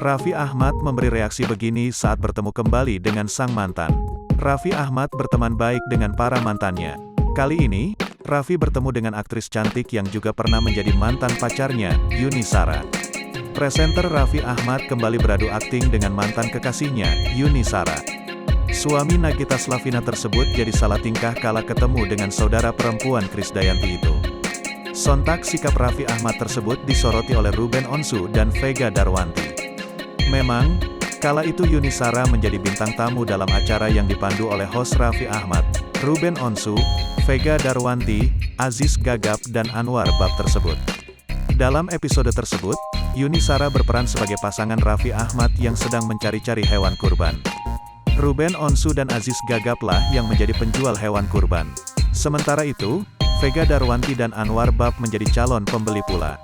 Raffi Ahmad memberi reaksi begini saat bertemu kembali dengan sang mantan. Raffi Ahmad berteman baik dengan para mantannya. Kali ini, Raffi bertemu dengan aktris cantik yang juga pernah menjadi mantan pacarnya, Yuni Shara. Presenter Raffi Ahmad kembali beradu akting dengan mantan kekasihnya, Yuni Shara. Suami Nagita Slavina tersebut jadi salah tingkah kala ketemu dengan saudara perempuan Krisdayanti itu. Sontak sikap Raffi Ahmad tersebut disoroti oleh Ruben Onsu dan Vega Darwanti. Memang, kala itu Yuni Shara menjadi bintang tamu dalam acara yang dipandu oleh host Raffi Ahmad, Ruben Onsu, Vega Darwanti, Aziz Gagap dan Anwar Bab tersebut. Dalam episode tersebut, Yuni Shara berperan sebagai pasangan Raffi Ahmad yang sedang mencari-cari hewan kurban. Ruben Onsu dan Aziz Gagap lah yang menjadi penjual hewan kurban. Sementara itu, Vega Darwanti dan Anwar Bab menjadi calon pembeli pula.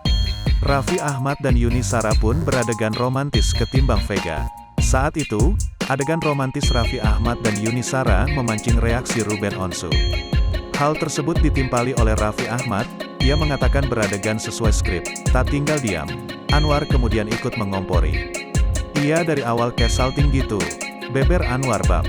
Raffi Ahmad dan Yuni Shara pun beradegan romantis ketimbang Vega. Saat itu, adegan romantis Raffi Ahmad dan Yuni Shara memancing reaksi Ruben Onsu. Hal tersebut ditimpali oleh Raffi Ahmad, ia mengatakan beradegan sesuai skrip, tak tinggal diam. Anwar kemudian ikut mengompori. Iya dari awal kayak salting gitu, beber Anwar Bab.